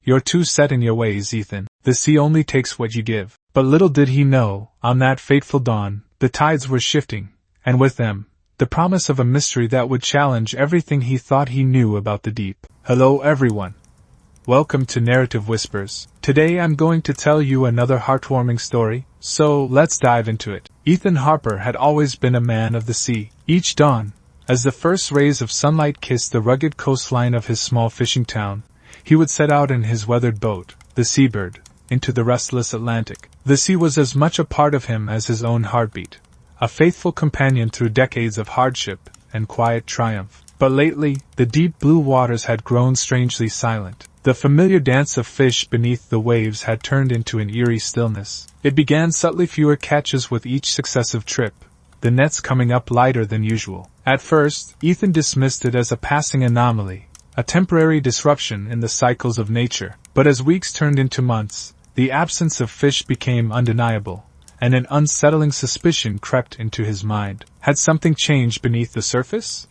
You're too set in your ways, Ethan. The sea only takes what you give. But little did he know, on that fateful dawn, the tides were shifting, and with them, the promise of a mystery that would challenge everything he thought he knew about the deep. Hello everyone. Welcome to Narrative Whispers. Today I'm going to tell you another heartwarming story, so let's dive into it. Ethan Harper had always been a man of the sea. Each dawn, as the first rays of sunlight kissed the rugged coastline of his small fishing town, he would set out in his weathered boat, the Seabird, into the restless Atlantic. The sea was as much a part of him as his own heartbeat, a faithful companion through decades of hardship and quiet triumph. But lately, the deep blue waters had grown strangely silent. The familiar dance of fish beneath the waves had turned into an eerie stillness. It began subtly fewer catches with each successive trip, the nets coming up lighter than usual. At first, Ethan dismissed it as a passing anomaly, a temporary disruption in the cycles of nature. But as weeks turned into months, the absence of fish became undeniable, and an unsettling suspicion crept into his mind. Had something changed beneath the surface?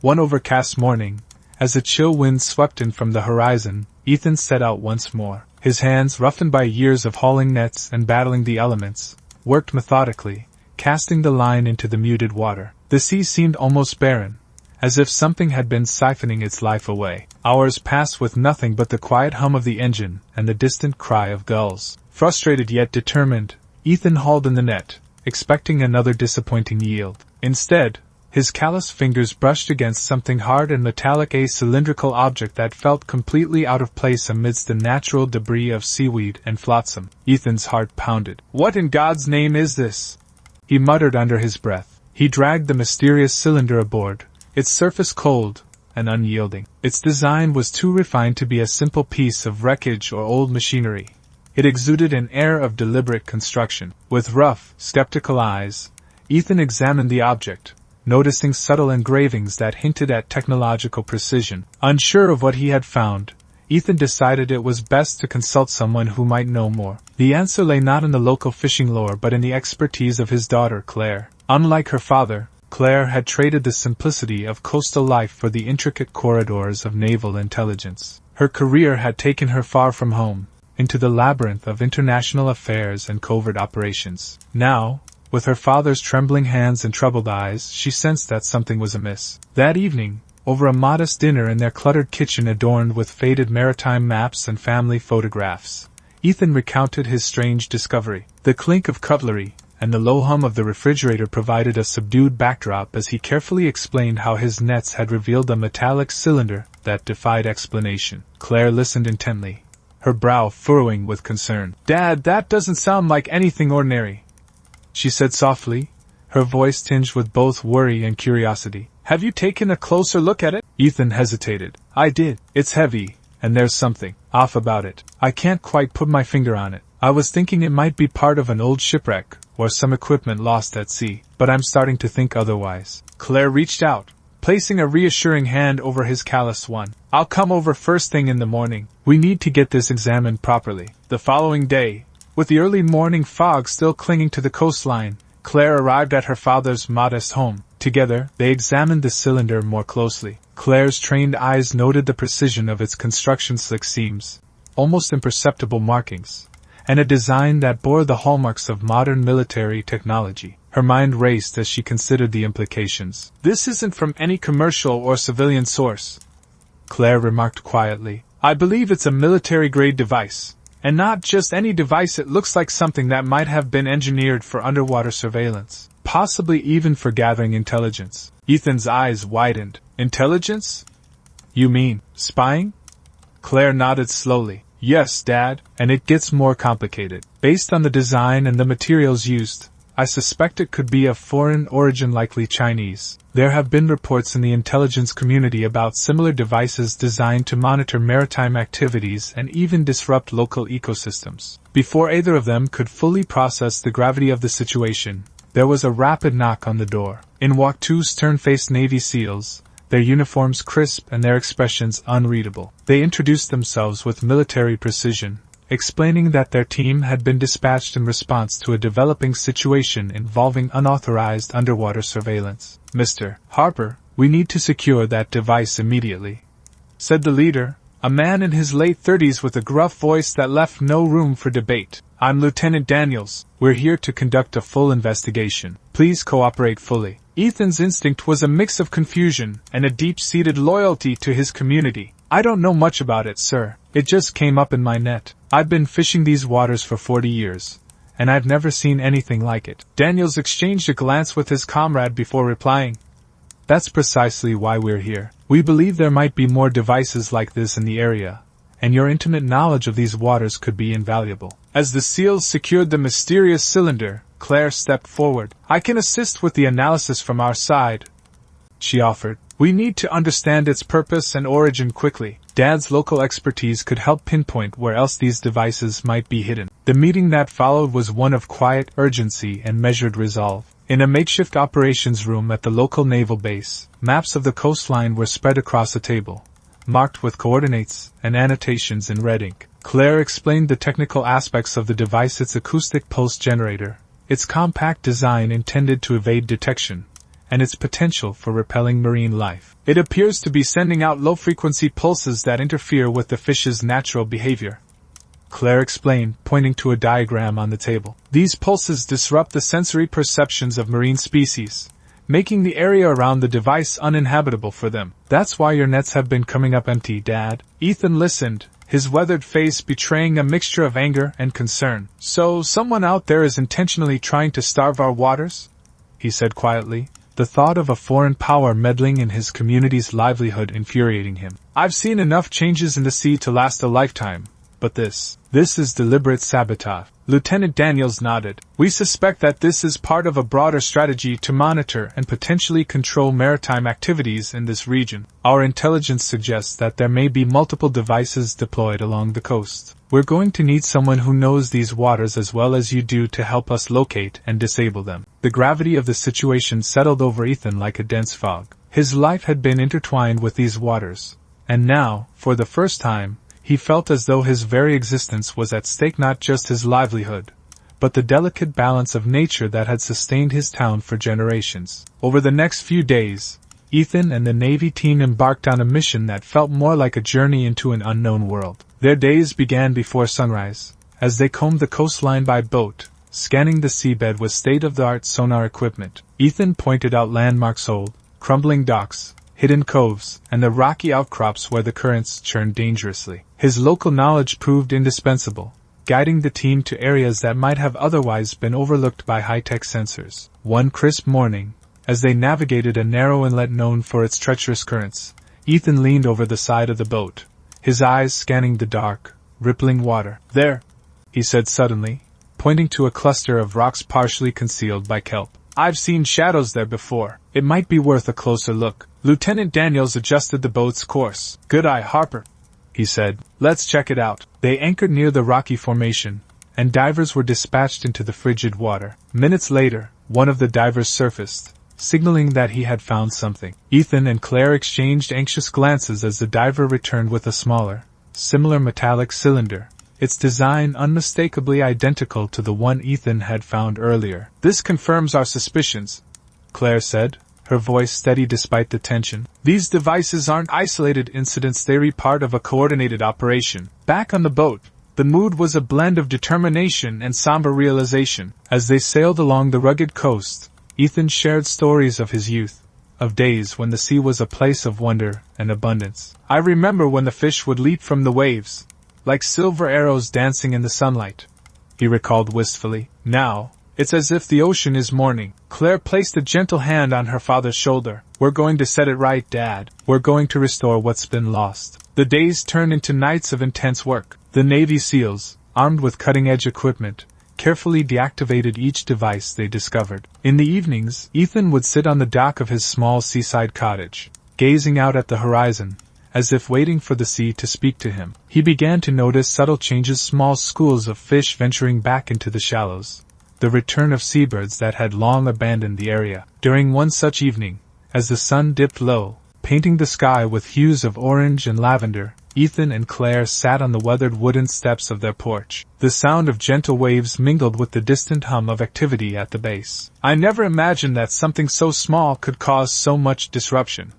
One overcast morning, as a chill wind swept in from the horizon, Ethan set out once more. His hands, roughened by years of hauling nets and battling the elements, worked methodically, casting the line into the muted water. The sea seemed almost barren, as if something had been siphoning its life away. Hours passed with nothing but the quiet hum of the engine and the distant cry of gulls. Frustrated yet determined, Ethan hauled in the net, expecting another disappointing yield. Instead, his callous fingers brushed against something hard and metallic, a cylindrical object that felt completely out of place amidst the natural debris of seaweed and flotsam. Ethan's heart pounded. "What in God's name is this?" he muttered under his breath. He dragged the mysterious cylinder aboard, its surface cold and unyielding. Its design was too refined to be a simple piece of wreckage or old machinery. It exuded an air of deliberate construction. With rough, skeptical eyes, Ethan examined the object, noticing subtle engravings that hinted at technological precision. Unsure of what he had found, Ethan decided it was best to consult someone who might know more. The answer lay not in the local fishing lore but in the expertise of his daughter, Claire. Unlike her father, Claire had traded the simplicity of coastal life for the intricate corridors of naval intelligence. Her career had taken her far from home, into the labyrinth of international affairs and covert operations. Now, with her father's trembling hands and troubled eyes, she sensed that something was amiss. That evening, over a modest dinner in their cluttered kitchen adorned with faded maritime maps and family photographs, Ethan recounted his strange discovery. The clink of cutlery and the low hum of the refrigerator provided a subdued backdrop as he carefully explained how his nets had revealed a metallic cylinder that defied explanation. Claire listened intently, her brow furrowing with concern. "Dad, that doesn't sound like anything ordinary," she said softly, her voice tinged with both worry and curiosity. "Have you taken a closer look at it?" Ethan hesitated. "I did. It's heavy, and there's something off about it. I can't quite put my finger on it. I was thinking it might be part of an old shipwreck, or some equipment lost at sea, but I'm starting to think otherwise." Claire reached out, placing a reassuring hand over his calloused one. "I'll come over first thing in the morning. We need to get this examined properly." The following day, with the early morning fog still clinging to the coastline, Claire arrived at her father's modest home. Together, they examined the cylinder more closely. Claire's trained eyes noted the precision of its construction, slick seams, almost imperceptible markings, and a design that bore the hallmarks of modern military technology. Her mind raced as she considered the implications. "This isn't from any commercial or civilian source," Claire remarked quietly. "I believe it's a military-grade device. And not just any device, it looks like something that might have been engineered for underwater surveillance, possibly even for gathering intelligence." Ethan's eyes widened. "Intelligence? You mean spying?" Claire nodded slowly. "Yes, Dad, and it gets more complicated. Based on the design and the materials used, I suspect it could be of foreign origin, likely Chinese. There have been reports in the intelligence community about similar devices designed to monitor maritime activities and even disrupt local ecosystems." Before either of them could fully process the gravity of the situation, there was a rapid knock on the door. In walked two stern-faced Navy SEALs, their uniforms crisp and their expressions unreadable. They introduced themselves with military precision, explaining that their team had been dispatched in response to a developing situation involving unauthorized underwater surveillance. "Mr. Harper, we need to secure that device immediately," said the leader, a man in his late 30s with a gruff voice that left no room for debate. "I'm Lieutenant Daniels. We're here to conduct a full investigation. Please cooperate fully." Ethan's instinct was a mix of confusion and a deep-seated loyalty to his community. "I don't know much about it, sir. It just came up in my net. I've been fishing these waters for 40 years, and I've never seen anything like it." Daniels exchanged a glance with his comrade before replying, "That's precisely why we're here. We believe there might be more devices like this in the area, and your intimate knowledge of these waters could be invaluable." As the SEALs secured the mysterious cylinder, Claire stepped forward. "I can assist with the analysis from our side," she offered. "We need to understand its purpose and origin quickly. Dad's local expertise could help pinpoint where else these devices might be hidden." The meeting that followed was one of quiet urgency and measured resolve. In a makeshift operations room at the local naval base, maps of the coastline were spread across a table, marked with coordinates and annotations in red ink. Claire explained the technical aspects of the device: its acoustic pulse generator, its compact design intended to evade detection, and its potential for repelling marine life. "It appears to be sending out low-frequency pulses that interfere with the fish's natural behavior," Claire explained, pointing to a diagram on the table. "These pulses disrupt the sensory perceptions of marine species, making the area around the device uninhabitable for them. That's why your nets have been coming up empty, Dad." Ethan listened, his weathered face betraying a mixture of anger and concern. "So someone out there is intentionally trying to starve our waters?" he said quietly, the thought of a foreign power meddling in his community's livelihood infuriating him. "I've seen enough changes in the sea to last a lifetime, but this is deliberate sabotage." Lieutenant Daniels nodded. "We suspect that this is part of a broader strategy to monitor and potentially control maritime activities in this region. Our intelligence suggests that there may be multiple devices deployed along the coast. We're going to need someone who knows these waters as well as you do to help us locate and disable them." The gravity of the situation settled over Ethan like a dense fog. His life had been intertwined with these waters, and now, for the first time, he felt as though his very existence was at stake, not just his livelihood, but the delicate balance of nature that had sustained his town for generations. Over the next few days, Ethan and the Navy team embarked on a mission that felt more like a journey into an unknown world. Their days began before sunrise, as they combed the coastline by boat, scanning the seabed with state-of-the-art sonar equipment. Ethan pointed out landmarks: old, crumbling docks, hidden coves, and the rocky outcrops where the currents churned dangerously. His local knowledge proved indispensable, guiding the team to areas that might have otherwise been overlooked by high-tech sensors. One crisp morning, as they navigated a narrow inlet known for its treacherous currents, Ethan leaned over the side of the boat, his eyes scanning the dark, rippling water. "There," he said suddenly, pointing to a cluster of rocks partially concealed by kelp. "I've seen shadows there before. It might be worth a closer look." Lieutenant Daniels adjusted the boat's course. "Good eye, Harper," he said. "Let's check it out." They anchored near the rocky formation, and divers were dispatched into the frigid water. Minutes later, one of the divers surfaced, signaling that he had found something. Ethan and Claire exchanged anxious glances as the diver returned with a smaller, similar metallic cylinder, its design unmistakably identical to the one Ethan had found earlier. "This confirms our suspicions," Claire said, her voice steady despite the tension. "These devices aren't isolated incidents, they're part of a coordinated operation." Back on the boat, the mood was a blend of determination and somber realization. As they sailed along the rugged coast, Ethan shared stories of his youth, of days when the sea was a place of wonder and abundance. "I remember when the fish would leap from the waves, like silver arrows dancing in the sunlight," he recalled wistfully. "Now, it's as if the ocean is mourning." Claire placed a gentle hand on her father's shoulder. "We're going to set it right, Dad. We're going to restore what's been lost." The days turned into nights of intense work. The Navy SEALs, armed with cutting-edge equipment, carefully deactivated each device they discovered. In the evenings, Ethan would sit on the dock of his small seaside cottage, gazing out at the horizon, as if waiting for the sea to speak to him. He began to notice subtle changes: small schools of fish venturing back into the shallows, the return of seabirds that had long abandoned the area. During one such evening, as the sun dipped low, painting the sky with hues of orange and lavender, Ethan and Claire sat on the weathered wooden steps of their porch. The sound of gentle waves mingled with the distant hum of activity at the base. "I never imagined that something so small could cause so much disruption,"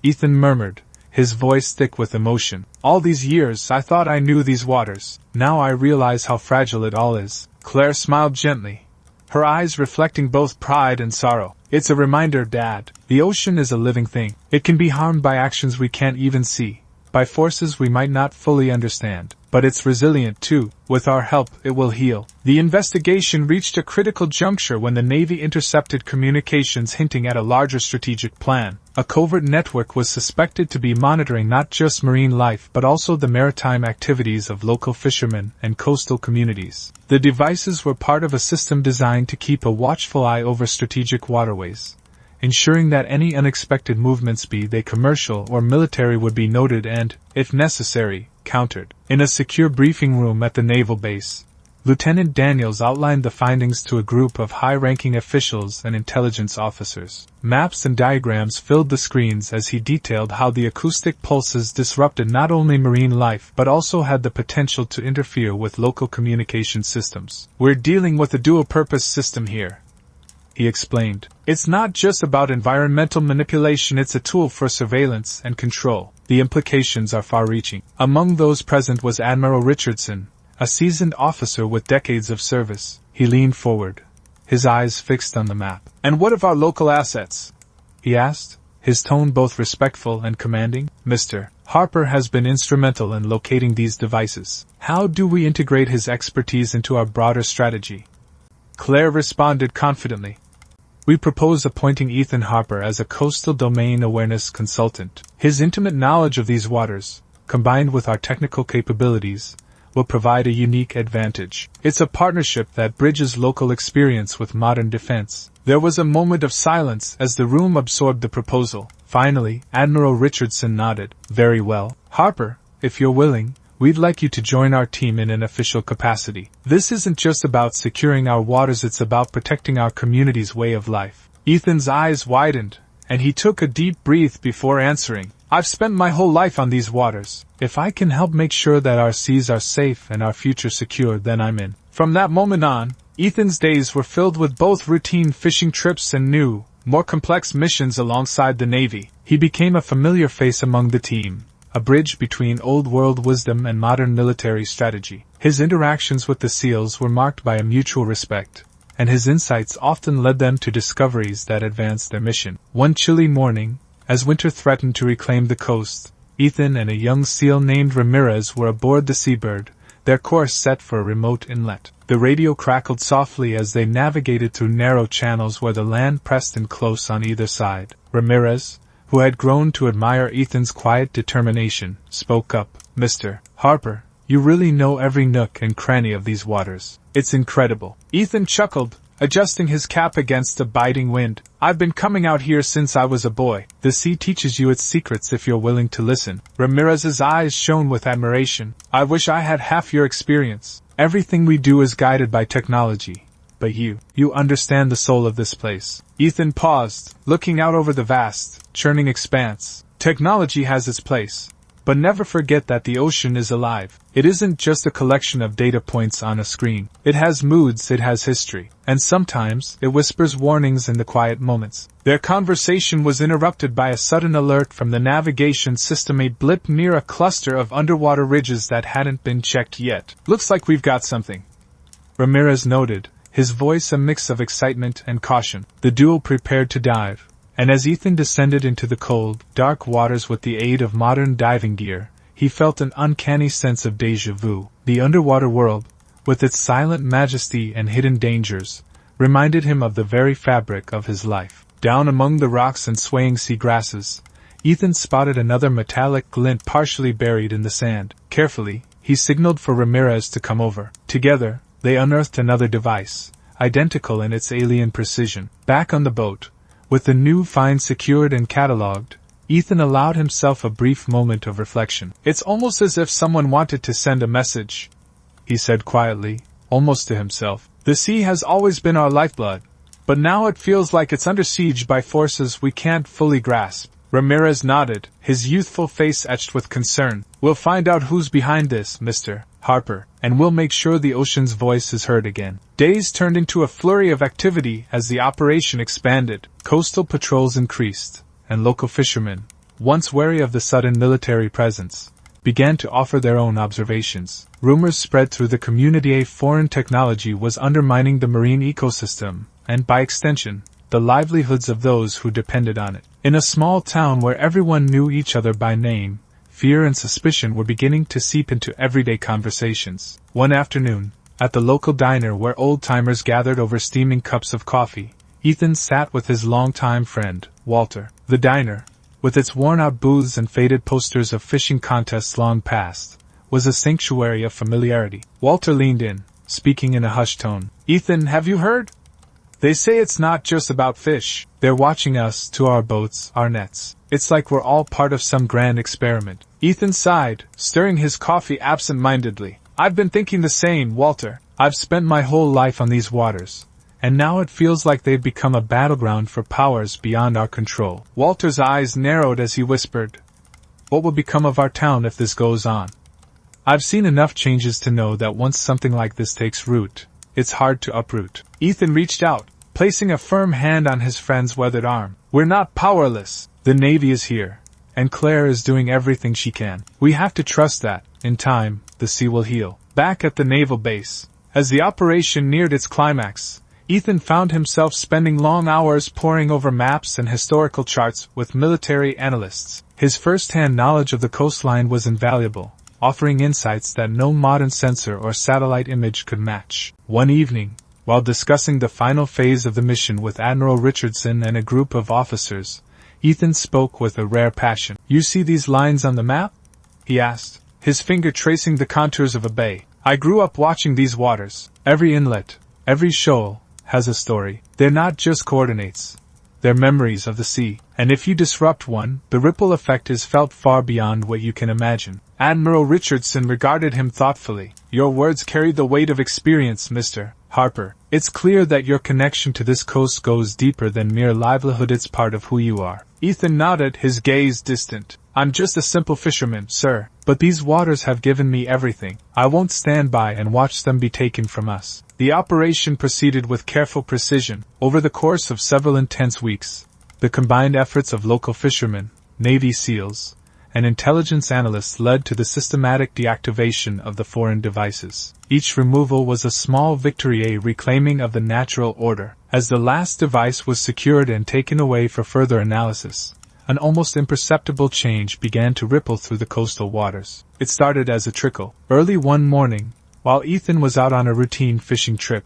Ethan murmured, his voice thick with emotion. "All these years I thought I knew these waters. Now I realize how fragile it all is." Claire smiled gently, her eyes reflecting both pride and sorrow. "It's a reminder, Dad. The ocean is a living thing. It can be harmed by actions we can't even see, by forces we might not fully understand. But it's resilient too. With our help, it will heal." The investigation reached a critical juncture when the Navy intercepted communications hinting at a larger strategic plan. A covert network was suspected to be monitoring not just marine life but also the maritime activities of local fishermen and coastal communities. The devices were part of a system designed to keep a watchful eye over strategic waterways, ensuring that any unexpected movements, be they commercial or military, would be noted and, if necessary, countered. In a secure briefing room at the naval base, Lieutenant Daniels outlined the findings to a group of high-ranking officials and intelligence officers. Maps and diagrams filled the screens as he detailed how the acoustic pulses disrupted not only marine life but also had the potential to interfere with local communication systems. "We're dealing with a dual-purpose system here," he explained. "It's not just about environmental manipulation, it's a tool for surveillance and control. The implications are far-reaching." Among those present was Admiral Richardson, a seasoned officer with decades of service. He leaned forward, his eyes fixed on the map. "And what of our local assets?" he asked, his tone both respectful and commanding. "Mr. Harper has been instrumental in locating these devices. How do we integrate his expertise into our broader strategy?" Claire responded confidently. "We propose appointing Ethan Harper as a coastal domain awareness consultant. His intimate knowledge of these waters, combined with our technical capabilities, will provide a unique advantage. It's a partnership that bridges local experience with modern defense." There was a moment of silence as the room absorbed the proposal. Finally, Admiral Richardson nodded. "Very well, Harper, if you're willing, we'd like you to join our team in an official capacity. This isn't just about securing our waters, it's about protecting our community's way of life." Ethan's eyes widened, and he took a deep breath before answering. "I've spent my whole life on these waters. If I can help make sure that our seas are safe and our future secure, then I'm in." From that moment on, Ethan's days were filled with both routine fishing trips and new, more complex missions alongside the Navy. He became a familiar face among the team, a bridge between old-world wisdom and modern military strategy. His interactions with the SEALs were marked by a mutual respect, and his insights often led them to discoveries that advanced their mission. One chilly morning, as winter threatened to reclaim the coast, Ethan and a young SEAL named Ramirez were aboard the Seabird, their course set for a remote inlet. The radio crackled softly as they navigated through narrow channels where the land pressed in close on either side. Ramirez, who had grown to admire Ethan's quiet determination, spoke up. "Mr. Harper, you really know every nook and cranny of these waters. It's incredible." Ethan chuckled, adjusting his cap against the biting wind. "I've been coming out here since I was a boy. The sea teaches you its secrets if you're willing to listen." Ramirez's eyes shone with admiration. "I wish I had half your experience. Everything we do is guided by technology. But you understand the soul of this place." Ethan paused, looking out over the vast, churning expanse. "Technology has its place. But never forget that the ocean is alive. It isn't just a collection of data points on a screen. It has moods, it has history. And sometimes, it whispers warnings in the quiet moments." Their conversation was interrupted by a sudden alert from the navigation system, a blip near a cluster of underwater ridges that hadn't been checked yet. "Looks like we've got something," Ramirez noted, his voice a mix of excitement and caution. The duo prepared to dive, and as Ethan descended into the cold, dark waters with the aid of modern diving gear, he felt an uncanny sense of déjà vu. The underwater world, with its silent majesty and hidden dangers, reminded him of the very fabric of his life. Down among the rocks and swaying sea grasses, Ethan spotted another metallic glint partially buried in the sand. Carefully, he signaled for Ramirez to come over. Together, they unearthed another device, identical in its alien precision. Back on the boat, with the new find secured and catalogued, Ethan allowed himself a brief moment of reflection. "It's almost as if someone wanted to send a message," he said quietly, almost to himself. "The sea has always been our lifeblood, but now it feels like it's under siege by forces we can't fully grasp." Ramirez nodded, his youthful face etched with concern. "We'll find out who's behind this, Mr. Harper, and we'll make sure the ocean's voice is heard again." Days turned into a flurry of activity as the operation expanded. Coastal patrols increased, and local fishermen, once wary of the sudden military presence, began to offer their own observations. Rumors spread through the community a foreign technology was undermining the marine ecosystem, and by extension, the livelihoods of those who depended on it. In a small town where everyone knew each other by name, fear and suspicion were beginning to seep into everyday conversations. One afternoon, at the local diner where old-timers gathered over steaming cups of coffee, Ethan sat with his longtime friend, Walter. The diner, with its worn-out booths and faded posters of fishing contests long past, was a sanctuary of familiarity. Walter leaned in, speaking in a hushed tone. "Ethan, have you heard? They say it's not just about fish. They're watching us, to our boats, our nets. It's like we're all part of some grand experiment." Ethan sighed, stirring his coffee absent-mindedly. "I've been thinking the same, Walter. I've spent my whole life on these waters, and now it feels like they've become a battleground for powers beyond our control." Walter's eyes narrowed as he whispered, "What will become of our town if this goes on? I've seen enough changes to know that once something like this takes root, it's hard to uproot." Ethan reached out, placing a firm hand on his friend's weathered arm. "We're not powerless. The Navy is here, and Claire is doing everything she can. We have to trust that, in time, the sea will heal." Back at the naval base, as the operation neared its climax, Ethan found himself spending long hours poring over maps and historical charts with military analysts. His first-hand knowledge of the coastline was invaluable, offering insights that no modern sensor or satellite image could match. One evening, while discussing the final phase of the mission with Admiral Richardson and a group of officers, Ethan spoke with a rare passion. "You see these lines on the map?" he asked, his finger tracing the contours of a bay. "I grew up watching these waters. Every inlet, every shoal, has a story. They're not just coordinates. They're memories of the sea. And if you disrupt one, the ripple effect is felt far beyond what you can imagine." Admiral Richardson regarded him thoughtfully. "Your words carry the weight of experience, Mr. Harper. It's clear that your connection to this coast goes deeper than mere livelihood. It's part of who you are." Ethan nodded, his gaze distant. "I'm just a simple fisherman, sir, but these waters have given me everything. I won't stand by and watch them be taken from us." The operation proceeded with careful precision. Over the course of several intense weeks, the combined efforts of local fishermen, Navy SEALs, and intelligence analysts led to the systematic deactivation of the foreign devices. Each removal was a small victory, a reclaiming of the natural order. As the last device was secured and taken away for further analysis, an almost imperceptible change began to ripple through the coastal waters. It started as a trickle. Early one morning, while Ethan was out on a routine fishing trip,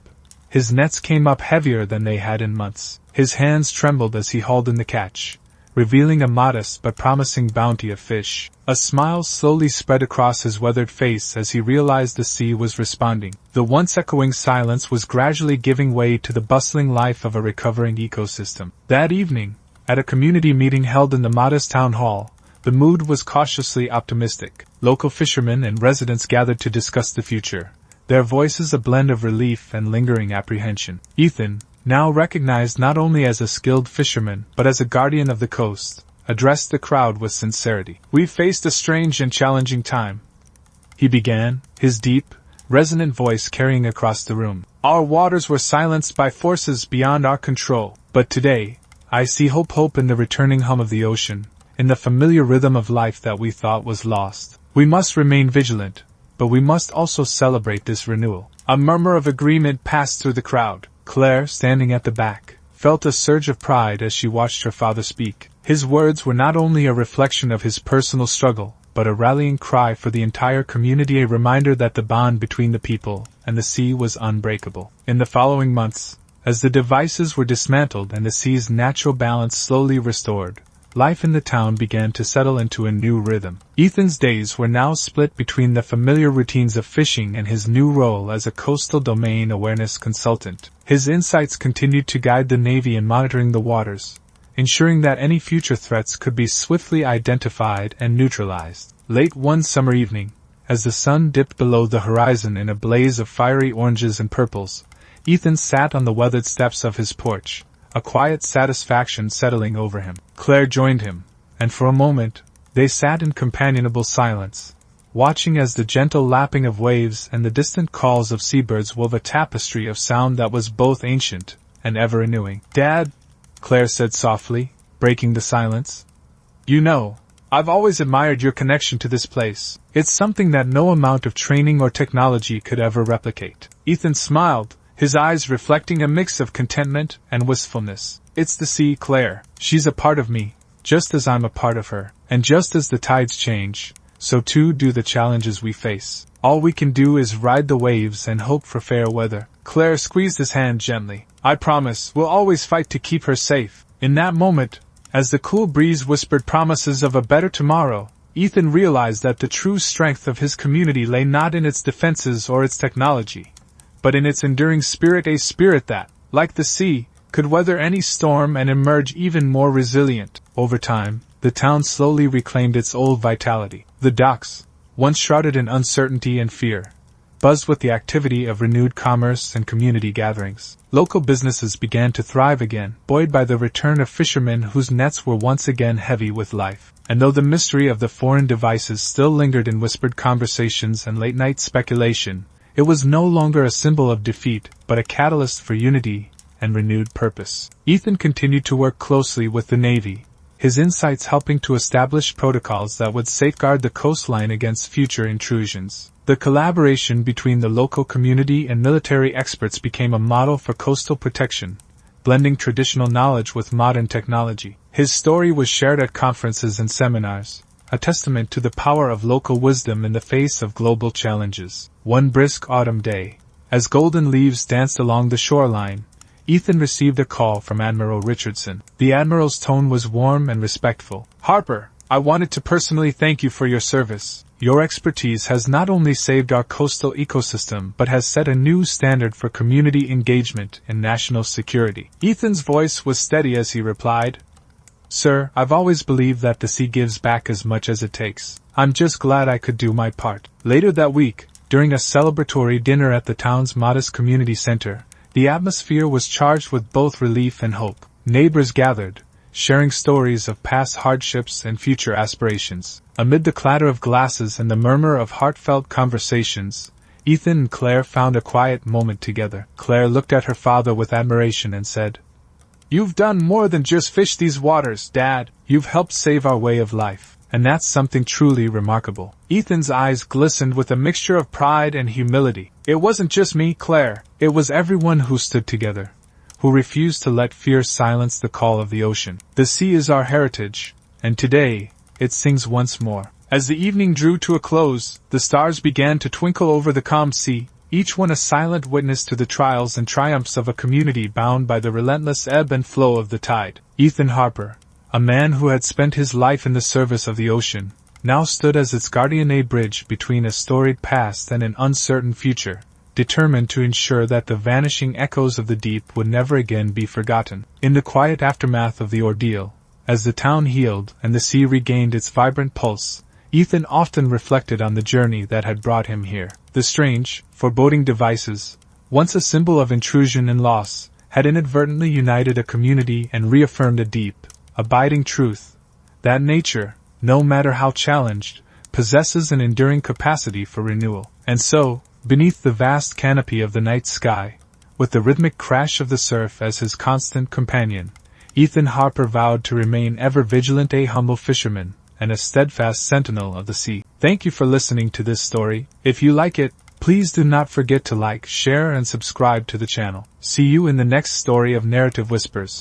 his nets came up heavier than they had in months. His hands trembled as he hauled in the catch, revealing a modest but promising bounty of fish. A smile slowly spread across his weathered face as he realized the sea was responding. The once echoing silence was gradually giving way to the bustling life of a recovering ecosystem. That evening, at a community meeting held in the modest town hall, the mood was cautiously optimistic. Local fishermen and residents gathered to discuss the future, their voices a blend of relief and lingering apprehension. Ethan, now recognized not only as a skilled fisherman but as a guardian of the coast, addressed the crowd with sincerity. "We've faced a strange and challenging time," he began, his deep, resonant voice carrying across the room. "Our waters were silenced by forces beyond our control, but today, I see hope in the returning hum of the ocean, in the familiar rhythm of life that we thought was lost. We must remain vigilant, but we must also celebrate this renewal." A murmur of agreement passed through the crowd. Claire, standing at the back, felt a surge of pride as she watched her father speak. His words were not only a reflection of his personal struggle, but a rallying cry for the entire community, a reminder that the bond between the people and the sea was unbreakable. In the following months, as the devices were dismantled and the sea's natural balance slowly restored, life in the town began to settle into a new rhythm. Ethan's days were now split between the familiar routines of fishing and his new role as a coastal domain awareness consultant. His insights continued to guide the Navy in monitoring the waters, ensuring that any future threats could be swiftly identified and neutralized. Late one summer evening, as the sun dipped below the horizon in a blaze of fiery oranges and purples, Ethan sat on the weathered steps of his porch, a quiet satisfaction settling over him. Claire joined him, and for a moment, they sat in companionable silence, watching as the gentle lapping of waves and the distant calls of seabirds wove a tapestry of sound that was both ancient and ever-renewing. "Dad," Claire said softly, breaking the silence, "you know, I've always admired your connection to this place. It's something that no amount of training or technology could ever replicate." Ethan smiled, his eyes reflecting a mix of contentment and wistfulness. "It's the sea, Claire. She's a part of me, just as I'm a part of her. And just as the tides change, so too do the challenges we face. All we can do is ride the waves and hope for fair weather." Claire squeezed his hand gently. "I promise we'll always fight to keep her safe." In that moment, as the cool breeze whispered promises of a better tomorrow, Ethan realized that the true strength of his community lay not in its defenses or its technology, but in its enduring spirit, a spirit that, like the sea, could weather any storm and emerge even more resilient. Over time, the town slowly reclaimed its old vitality. The docks, once shrouded in uncertainty and fear, buzzed with the activity of renewed commerce and community gatherings. Local businesses began to thrive again, buoyed by the return of fishermen whose nets were once again heavy with life. And though the mystery of the foreign devices still lingered in whispered conversations and late-night speculation, it was no longer a symbol of defeat, but a catalyst for unity and renewed purpose. Ethan continued to work closely with the Navy, his insights helping to establish protocols that would safeguard the coastline against future intrusions. The collaboration between the local community and military experts became a model for coastal protection, blending traditional knowledge with modern technology. His story was shared at conferences and seminars, a testament to the power of local wisdom in the face of global challenges. One brisk autumn day, as golden leaves danced along the shoreline, Ethan received a call from Admiral Richardson. The Admiral's tone was warm and respectful. "Harper, I wanted to personally thank you for your service. Your expertise has not only saved our coastal ecosystem but has set a new standard for community engagement and national security." Ethan's voice was steady as he replied, "Sir, I've always believed that the sea gives back as much as it takes. I'm just glad I could do my part." Later that week, during a celebratory dinner at the town's modest community center, the atmosphere was charged with both relief and hope. Neighbors gathered, sharing stories of past hardships and future aspirations. Amid the clatter of glasses and the murmur of heartfelt conversations, Ethan and Claire found a quiet moment together. Claire looked at her father with admiration and said, "You've done more than just fish these waters, Dad. You've helped save our way of life. And that's something truly remarkable." Ethan's eyes glistened with a mixture of pride and humility. "It wasn't just me, Claire. It was everyone who stood together, who refused to let fear silence the call of the ocean. The sea is our heritage, and today, it sings once more." As the evening drew to a close, the stars began to twinkle over the calm sea, each one a silent witness to the trials and triumphs of a community bound by the relentless ebb and flow of the tide. Ethan Harper, a man who had spent his life in the service of the ocean, now stood as its guardian, a bridge between a storied past and an uncertain future, determined to ensure that the vanishing echoes of the deep would never again be forgotten. In the quiet aftermath of the ordeal, as the town healed and the sea regained its vibrant pulse, Ethan often reflected on the journey that had brought him here. The strange, foreboding devices, once a symbol of intrusion and loss, had inadvertently united a community and reaffirmed a deep, abiding truth, that nature, no matter how challenged, possesses an enduring capacity for renewal. And so, beneath the vast canopy of the night sky, with the rhythmic crash of the surf as his constant companion, Ethan Harper vowed to remain ever vigilant, a humble fisherman and a steadfast sentinel of the sea. Thank you for listening to this story. If you like it, please do not forget to like, share, and subscribe to the channel. See you in the next story of Narrative Whispers.